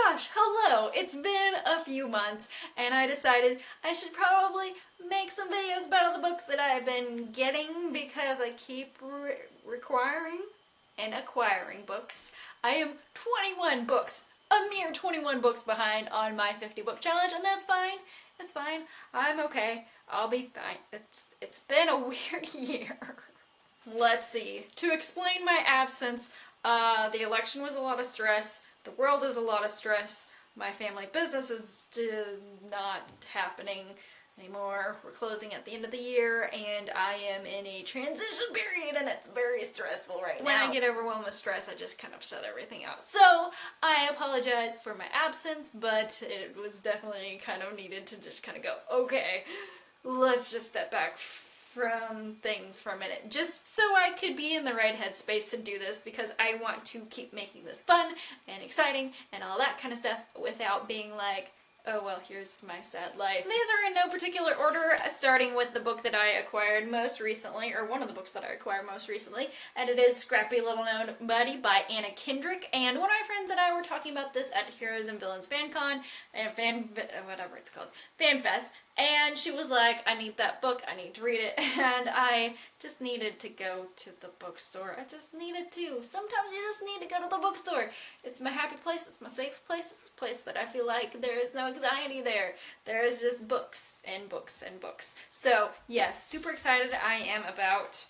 gosh, hello! It's been a few months, and I decided I should probably make some videos about all the books that I've been getting because I keep requiring and acquiring books. I am 21 books, a mere 21 books behind on my 50 book challenge, and that's fine. It's fine. I'm okay. I'll be fine. It's been a weird year. Let's see. To explain my absence, the election was a lot of stress. The world is a lot of stress. My family business is not happening anymore. We're closing at the end of the year, and I am in a transition period, and it's very stressful right now. When I get overwhelmed with stress, I just kind of shut everything out. So, I apologize for my absence, but it was definitely kind of needed to just kind of go, okay, let's just step back from things for a minute, just so I could be in the right headspace to do this, because I want to keep making this fun and exciting and all that kind of stuff without being like, oh well, here's my sad life. These are in no particular order, starting with the book that I acquired most recently, or one of the books that I acquired most recently, and it is Scrappy Little Known Buddy by Anna Kendrick. And one of my friends and I were talking about this at Heroes and Villains FanCon, and whatever it's called, FanFest, and she was like, I need that book, I need to read it, and I just needed to go to the bookstore. I just needed to. Sometimes you just need to go to the bookstore. It's my happy place, it's my safe place, it's a place that I feel like there is no anxiety there. There is just books and books and books. So, yes, super excited. I am about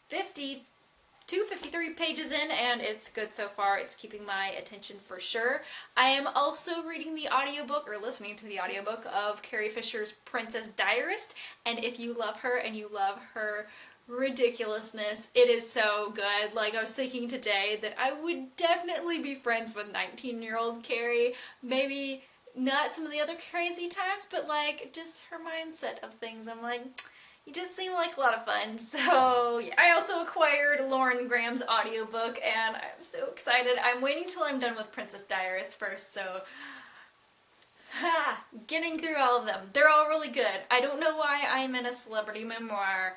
53 pages in, and it's good so far. It's keeping my attention for sure. I am also reading the audiobook, or listening to the audiobook, of Carrie Fisher's Princess Diarist, and if you love her and you love her ridiculousness, it is so good. Like, I was thinking today that I would definitely be friends with 19-year-old Carrie. Maybe not some of the other crazy times, but like just her mindset of things. I'm like, you just seem like a lot of fun. So yeah. I also acquired Lauren Graham's audiobook, and I'm so excited. I'm waiting till I'm done with Princess Diarist first, so getting through all of them. They're all really good. I don't know why I'm in a celebrity memoir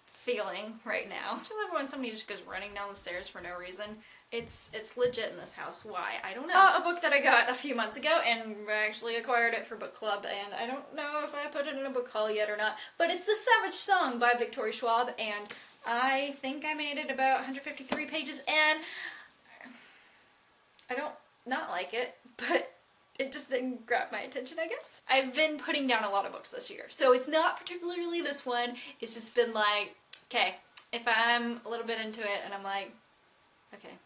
feeling right now. I love when somebody just goes running down the stairs for no reason. It's legit in this house. Why? I don't know. A book that I got a few months ago, and I actually acquired it for book club, and I don't know if I put it in a book haul yet or not, but it's The Savage Song by Victorious Schwab, and I think I made it about 153 pages, and I don't not like it, but it just didn't grab my attention, I guess. I've been putting down a lot of books this year, so it's not particularly this one. It's just been like, okay, if I'm a little bit into it and I'm like, okay,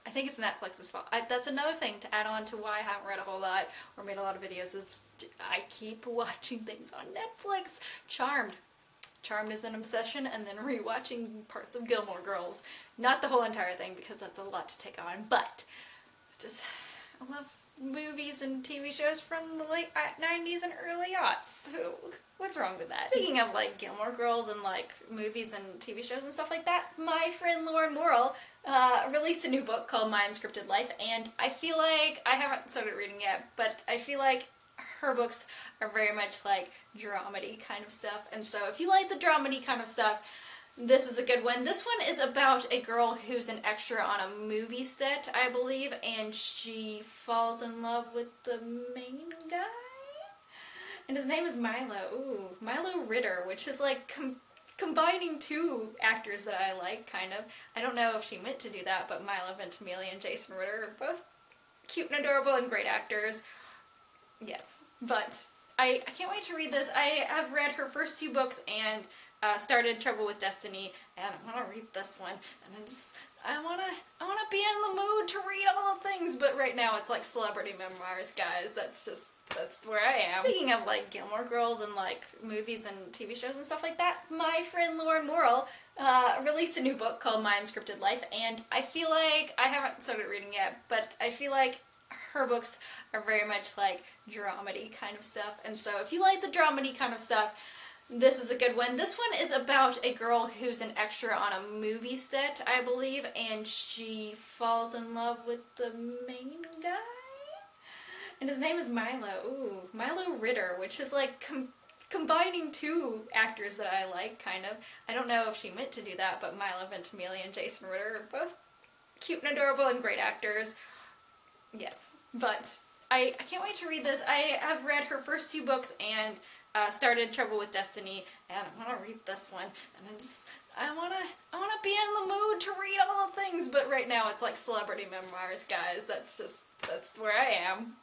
I think it's Netflix's fault. That's another thing to add on to why I haven't read a whole lot or made a lot of videos, is I keep watching things on Netflix. Charmed. Charmed is an obsession, and then rewatching parts of Gilmore Girls. Not the whole entire thing, because that's a lot to take on, but just, I love movies and TV shows from the late 90s and early aughts. So what's wrong with that? Speaking of like Gilmore Girls and like movies and TV shows and stuff like that, my friend Laurel released a new book called My Unscripted Life, and I feel like, I haven't started reading yet, but I feel like her books are very much like dramedy kind of stuff, and so if you like the dramedy kind of stuff, this is a good one. This one is about a girl who's an extra on a movie set, I believe, and she falls in love with the main guy? And his name is Milo. Ooh, Milo Ritter, which is like combining two actors that I like, kind of. I don't know if she meant to do that, but Milo Ventimiglia and Jason Ritter are both cute and adorable and great actors. Yes, but I can't wait to read this. I have read her first two books and started Trouble with Destiny, and I want to read this one, and I want to be in the mood to read all the things, but right now it's like celebrity memoirs, guys. That's where I am. Speaking of like Gilmore Girls and like movies and TV shows and stuff like that, my friend Laurel released a new book called My Unscripted Life, and I feel like, I haven't started reading yet, but I feel like her books are very much like dramedy kind of stuff, and so if you like the dramedy kind of stuff, this is a good one. This one is about a girl who's an extra on a movie set, I believe, and she falls in love with the main guy? And his name is Milo. Ooh, Milo Ritter, which is like combining two actors that I like, kind of. I don't know if she meant to do that, but Milo Ventimiglia and Jason Ritter are both cute and adorable and great actors. Yes, but I can't wait to read this. I have read her first 2 books and started Trouble with Destiny, and I want to read this one, and I want to be in the mood to read all the things, but right now it's like celebrity memoirs, guys. That's where I am.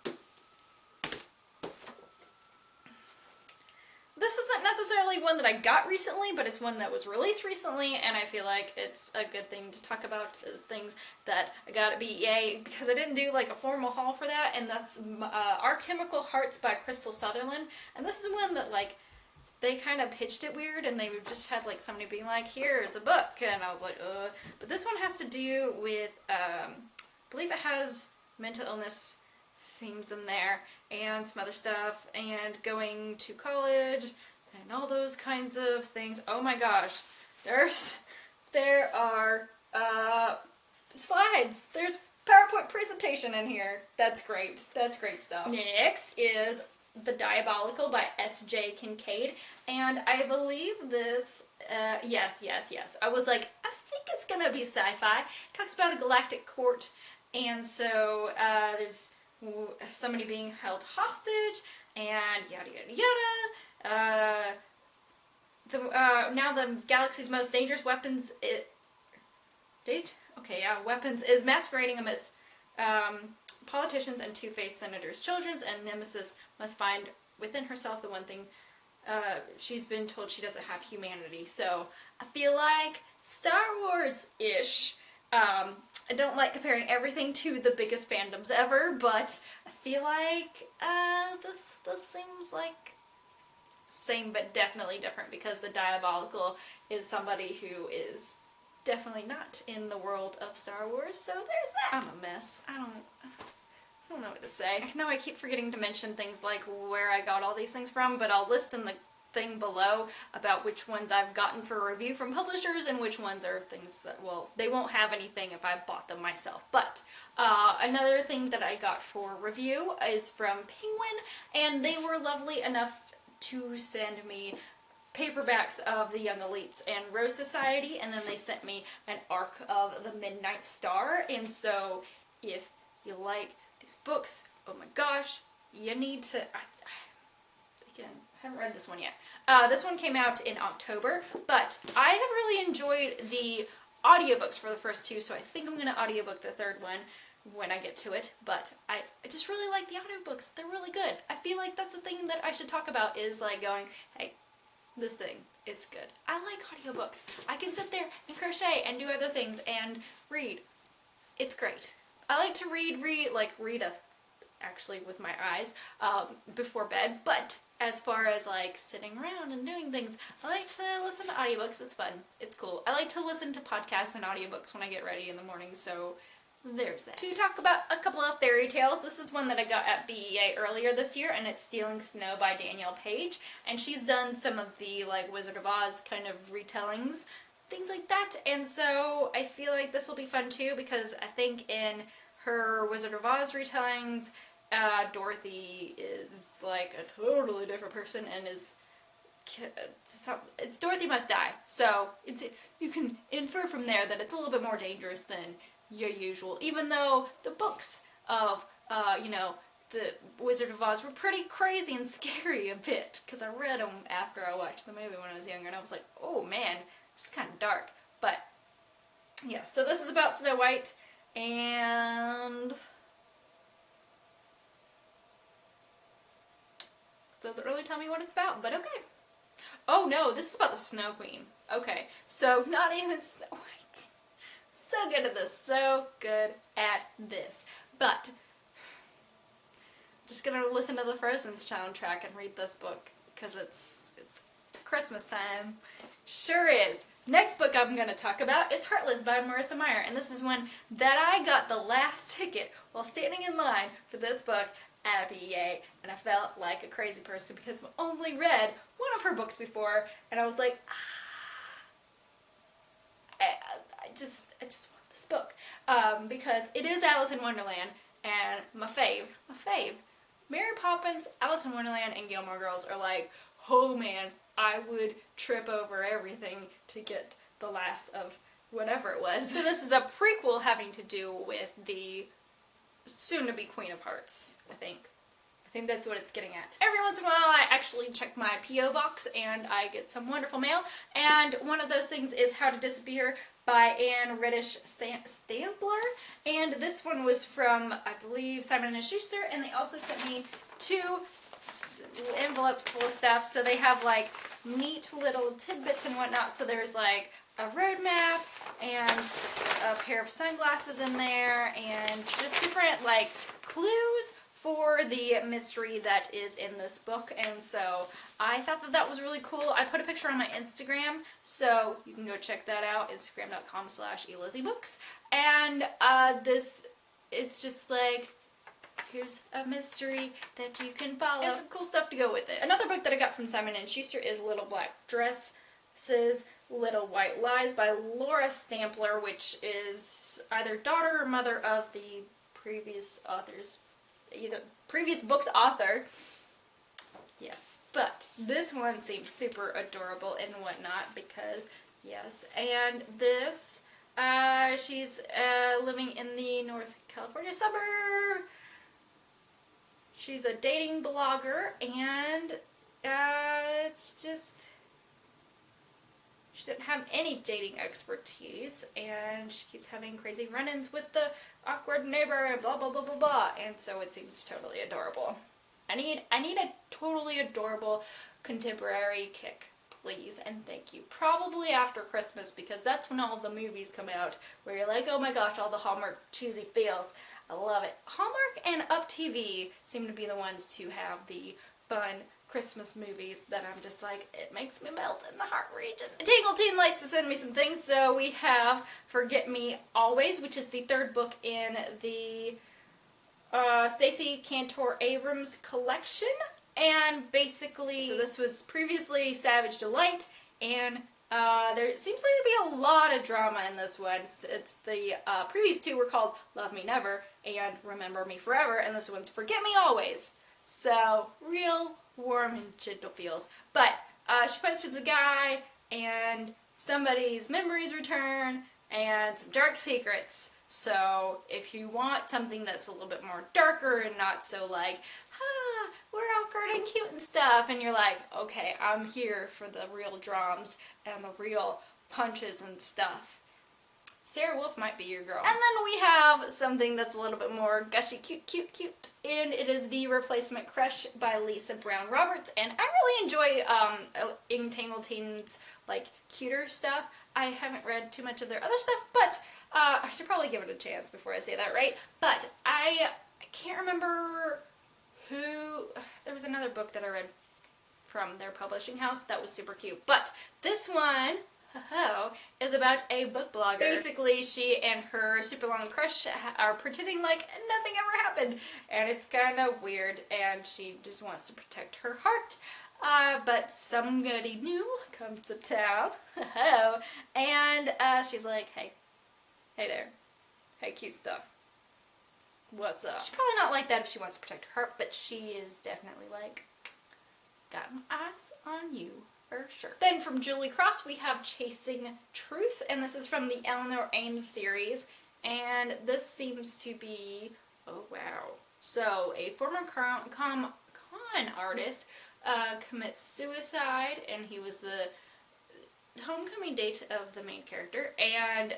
This isn't necessarily one that I got recently, but it's one that was released recently, and I feel like it's a good thing to talk about as things that I got at BEA, because I didn't do like a formal haul for that, and that's Our Chemical Hearts by Crystal Sutherland. And this is one that like, they kind of pitched it weird, and they just had like somebody being like, here's a book, and I was like, ugh. But this one has to do with, I believe it has mental illness themes in there, and some other stuff, and going to college, and all those kinds of things. Oh my gosh, there are slides. There's PowerPoint presentation in here. That's great stuff. Next is The Diabolical by S.J. Kincaid, and I believe this, yes. I was like, I think it's gonna be sci-fi. It talks about a galactic court, and so there's somebody being held hostage, and yada yada yada. Now the galaxy's most dangerous weapons weapons is masquerading amidst politicians and two-faced senators' children, and Nemesis must find within herself the one thing she's been told she doesn't have: humanity. So I feel like Star Wars-ish. I don't like comparing everything to the biggest fandoms ever, but I feel like this seems like same but definitely different, because the Diabolical is somebody who is definitely not in the world of Star Wars, so there's that. I'm a mess. I don't know what to say. I know I keep forgetting to mention things like where I got all these things from, but I'll list in the thing below about which ones I've gotten for review from publishers and which ones are things that, well, they won't have anything if I bought them myself. But another thing that I got for review is from Penguin, and they were lovely enough to send me paperbacks of The Young Elites and Rose Society, and then they sent me an arc of The Midnight Star. And so if you like these books, oh my gosh, you need to, again, I haven't read this one yet. This one came out in October, but I have really enjoyed the audiobooks for the first 2, so I think I'm going to audiobook the 3rd one when I get to it. But I just really like the audiobooks. They're really good. I feel like that's the thing that I should talk about, is like going, hey, this thing, it's good. I like audiobooks. I can sit there and crochet and do other things and read. It's great. I like to read actually with my eyes before bed, but as far as like sitting around and doing things, I like to listen to audiobooks. It's fun. It's cool. I like to listen to podcasts and audiobooks when I get ready in the morning, so there's that. To talk about a couple of fairy tales, this is one that I got at BEA earlier this year, and it's Stealing Snow by Danielle Page, and she's done some of the like Wizard of Oz kind of retellings, things like that, and so I feel like this will be fun too, because I think in her Wizard of Oz retellings, Dorothy is like a totally different person and is, it's Dorothy Must Die. So you can infer from there that it's a little bit more dangerous than your usual, even though the books of, the Wizard of Oz were pretty crazy and scary a bit, because I read them after I watched the movie when I was younger, and I was like, oh man, it's kind of dark. But yeah, so this is about Snow White, and doesn't really tell me what it's about, but okay. Oh no, this is about the Snow Queen. Okay, so not even Snow White. So good at this, so good at this. But just gonna listen to the Frozen soundtrack and read this book, because it's Christmas time. Sure is. Next book I'm going to talk about is Heartless by Marissa Meyer, and this is one that I got the last ticket while standing in line for this book at BEA, and I felt like a crazy person because I've only read one of her books before, and I was like, I just want this book, because it is Alice in Wonderland, and my fave, Mary Poppins, Alice in Wonderland, and Gilmore Girls are like, oh man, I would trip over everything to get the last of whatever it was. So this is a prequel having to do with the soon to be Queen of Hearts, I think. I think that's what it's getting at. Every once in a while I actually check my P.O. box and I get some wonderful mail, and one of those things is How to Disappear by Anne Reddish Stampler, and this one was from, I believe, Simon & Schuster, and they also sent me 2 envelopes full of stuff, so they have like neat little tidbits and whatnot. So there's like a road map and a pair of sunglasses in there, and just different like clues for the mystery that is in this book. And so I thought that that was really cool. I put a picture on my Instagram, so you can go check that out, instagram.com/Elizziebooks. And this is just like, here's a mystery that you can follow, and some cool stuff to go with it. Another book that I got from Simon & Schuster is Little Black Dresses, Little White Lies by Laura Stampler, which is either daughter or mother of the previous author's, either previous book's author. Yes. But this one seems super adorable and whatnot because, yes, and this, she's living in the North California suburb. She's a dating blogger, and it's just, she didn't have any dating expertise, and she keeps having crazy run-ins with the awkward neighbor, and blah blah blah blah blah, and so it seems totally adorable. I need a totally adorable contemporary kick, please, and thank you. Probably after Christmas, because that's when all the movies come out, where you're like, oh my gosh, all the Hallmark cheesy feels. I love it. Hallmark and Up TV seem to be the ones to have the fun Christmas movies that I'm just like, it makes me melt in the heart region. Tangle Teen likes to send me some things, so we have Forget Me Always, which is the 3rd book in the Stacey Cantor Abrams collection, and basically, so this was previously Savage Delight, and there seems like to be a lot of drama in this one. It's the previous 2 were called Love Me Never and Remember Me Forever, and this one's Forget Me Always. So, real warm and gentle feels. But she punches a guy, and somebody's memories return, and some dark secrets. So, if you want something that's a little bit more darker and not so like, we're awkward and cute and stuff, and you're like, okay, I'm here for the real drums and the real punches and stuff, Sarah Wolf might be your girl. And then we have something that's a little bit more gushy, cute, and it is The Replacement Crush by Lisa Brown Roberts, and I really enjoy in Tangle Teen's like cuter stuff. I haven't read too much of their other stuff, but I should probably give it a chance before I say that, right? But I can't remember who, there was another book that I read from their publishing house that was super cute, but this one is about a book blogger. Basically, she and her super long crush are pretending like nothing ever happened, and it's kind of weird, and she just wants to protect her heart. But somebody new comes to town, and she's like, hey there, hey cute stuff, what's up? She's probably not like that if she wants to protect her heart, but she is definitely like, got my eyes on you. For sure. Then from Julie Cross we have Chasing Truth, and this is from the Eleanor Ames series, and this seems to be, oh wow, so a former con artist commits suicide, and he was the homecoming date of the main character, and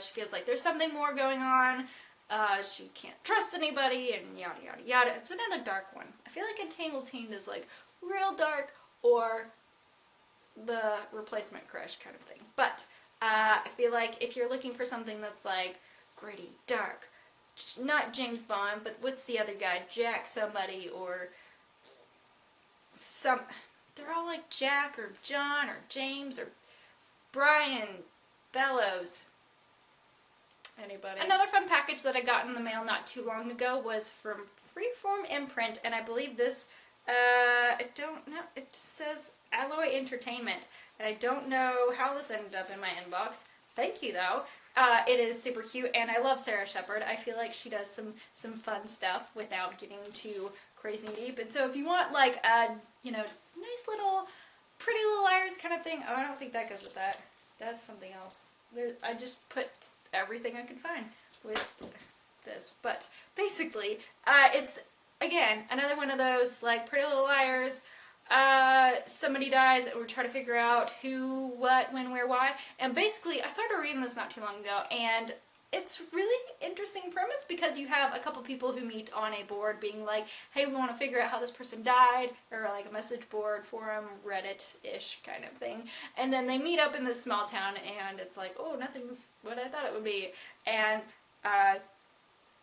she feels like there's something more going on. She can't trust anybody, and yada yada yada. It's another dark one. I feel like Entangled Teen is like real dark, or the Replacement Crush kind of thing. But I feel like if you're looking for something that's like gritty, dark, not James Bond, but what's the other guy? Jack somebody, or some, they're all like Jack or John or James or Brian Bellows. Anybody? Another fun package that I got in the mail not too long ago was from Freeform Imprint, and I believe this, I don't know, it says Alloy Entertainment, and I don't know how this ended up in my inbox. Thank you though. It is super cute, and I love Sarah Shepard. I feel like she does some fun stuff without getting too crazy deep, and so if you want like a, you know, nice little Pretty Little Liars kind of thing, oh, I don't think that goes with that. That's something else. I just put everything I could find with this, but basically, it's, again, another one of those, like, Pretty Little Liars. Somebody dies and we're trying to figure out who, what, when, where, why. And basically, I started reading this not too long ago, and it's really interesting premise because you have a couple people who meet on a board being like, hey, we want to figure out how this person died, or like a message board, forum, Reddit-ish kind of thing. And then they meet up in this small town and it's like, oh, nothing's what I thought it would be. And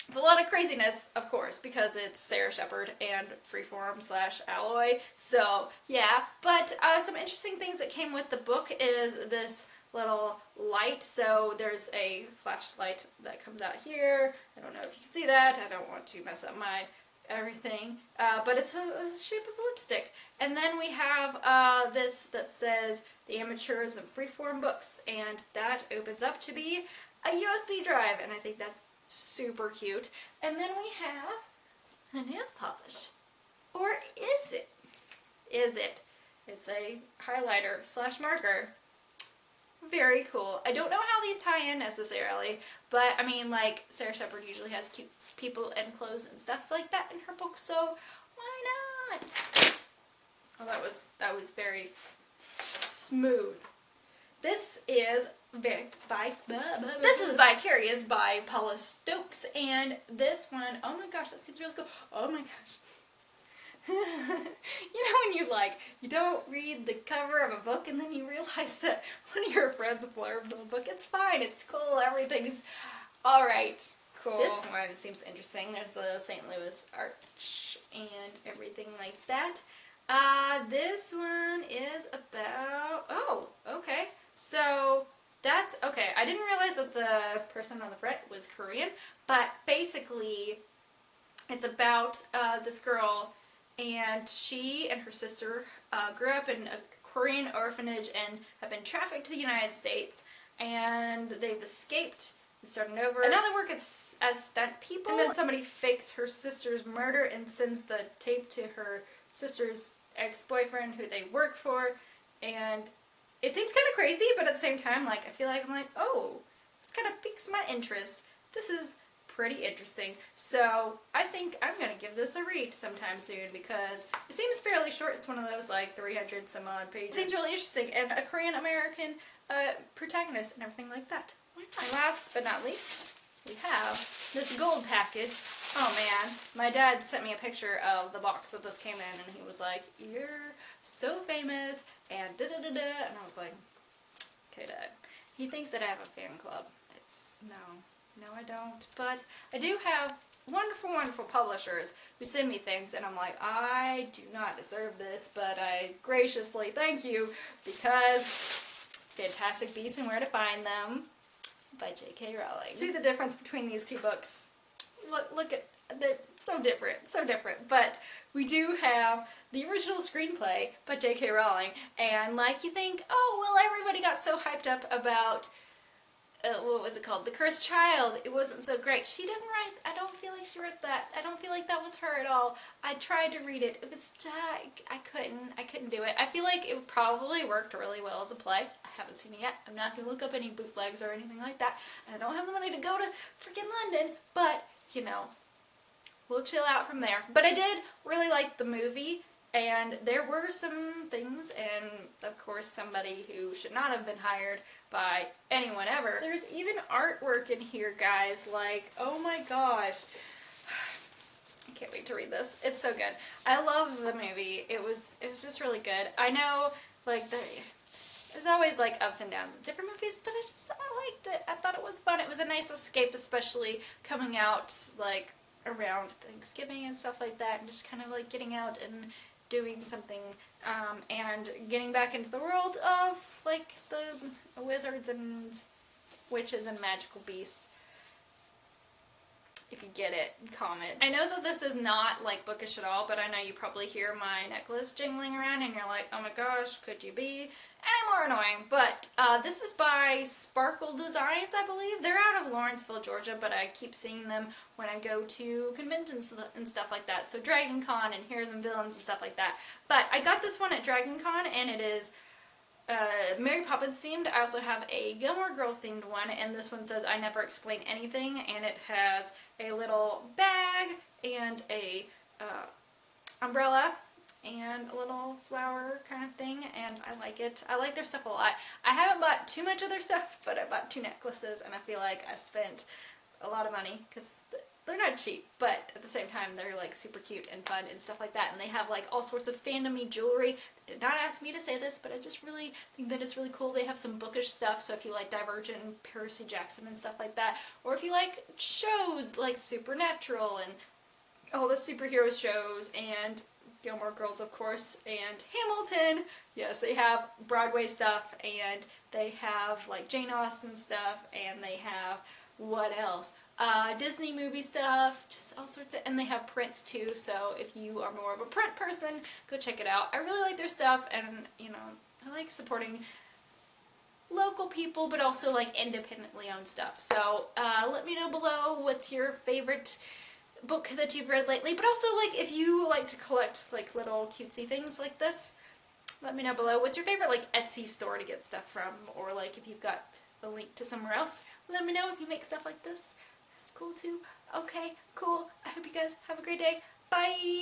it's a lot of craziness, of course, because it's Sarah Shepard and Freeform / Alloy. So, yeah. But some interesting things that came with the book is this little light. So there's a flashlight that comes out here. I don't know if you can see that. I don't want to mess up my everything. But it's a shape of a lipstick. And then we have this that says The Amateurs of Freeform Books. And that opens up to be a USB drive. And I think that's super cute. And then we have a nail polish. Or is it? Is it? It's a highlighter / marker. Very cool. I don't know how these tie in necessarily, but I mean, like, Sarah Shepard usually has cute people and clothes and stuff like that in her books, so why not? Oh, that was very smooth. This is Vicarious by Paula Stokes, and this one, oh my gosh, that seems really cool. Oh my gosh. You know when you don't read the cover of a book and then you realize that one of your friends blurbed the book. It's fine, it's cool, everything's alright. Cool. This one seems interesting. There's the St. Louis Arch and everything like that. This one is about, oh, okay. So that's, okay, I didn't realize that the person on the front was Korean, but basically it's about this girl, and she and her sister grew up in a Korean orphanage and have been trafficked to the United States, and they've escaped and started over. And now they work as stunt people, and then somebody fakes her sister's murder and sends the tape to her sister's ex-boyfriend who they work for, and it seems kind of crazy, but at the same time, like, I feel like I'm like, oh, this kind of piques my interest. This is pretty interesting. So I think I'm going to give this a read sometime soon because it seems fairly short. It's one of those like 300 some odd pages. It seems really interesting, and a Korean American protagonist and everything like that. And last but not least, we have this gold package. Oh man, my dad sent me a picture of the box that this came in, and he was like, "You're so famous," and da da da da, and I was like, "Okay, Dad." He thinks that I have a fan club. It's no, I don't. But I do have wonderful, wonderful publishers who send me things, and I'm like, I do not deserve this, but I graciously thank you because Fantastic Beasts and Where to Find Them by J.K. Rowling. See the difference between these two books? Look at, they're so different, but we do have the original screenplay by J.K. Rowling, and like you think, oh, well, everybody got so hyped up about what was it called? The Cursed Child. It wasn't so great. She didn't write, I don't feel like she wrote that. I don't feel like that was her at all. I tried to read it. It was, I couldn't do it. I feel like it probably worked really well as a play. I haven't seen it yet. I'm not going to look up any bootlegs or anything like that. And I don't have the money to go to freaking London, but, you know, we'll chill out from there. But I did really like the movie, and there were some things, and of course somebody who should not have been hired by anyone ever. There's even artwork in here, guys, like, oh my gosh. I can't wait to read this. It's so good. I love the movie. It was just really good. I know, like, there's always, like, ups and downs with different movies, but I liked it. I thought it was fun. It was a nice escape, especially coming out, like, around Thanksgiving and stuff like that, and just kind of, like, getting out and doing something, and getting back into the world of, like, the wizards and witches and magical beasts. If you get it, comment. I know that this is not, like, bookish at all, but I know you probably hear my necklace jingling around and you're like, oh my gosh, could you be any more annoying? But this is by Sparkle Designs, I believe. They're out of Lawrenceville, Georgia, but I keep seeing them when I go to conventions and stuff like that. So Dragon Con and Heroes and Villains and stuff like that. But I got this one at Dragon Con, and it is Mary Poppins themed. I also have a Gilmore Girls themed one, and this one says I never explain anything, and it has a little bag and a umbrella and a little flower kind of thing, and I like it. I like their stuff a lot. I haven't bought too much of their stuff, but I bought 2 necklaces, and I feel like I spent a lot of money because they're not cheap, but at the same time they're like super cute and fun and stuff like that, and they have like all sorts of fandom-y jewelry. They did not ask me to say this, but I just really think that it's really cool. They have some bookish stuff, so if you like Divergent and Percy Jackson and stuff like that, or if you like shows like Supernatural and all the superhero shows and Gilmore Girls, of course, and Hamilton. Yes, they have Broadway stuff, and they have like Jane Austen stuff, and they have, what else? Disney movie stuff, just all sorts of, and they have prints too, so if you are more of a print person, go check it out. I really like their stuff, and you know, I like supporting local people, but also like independently owned stuff. So let me know below what's your favorite book that you've read lately, but also like if you like to collect like little cutesy things like this, let me know below. What's your favorite like Etsy store to get stuff from, or like if you've got a link to somewhere else, let me know if you make stuff like this. That's cool too. Okay, cool. I hope you guys have a great day. Bye!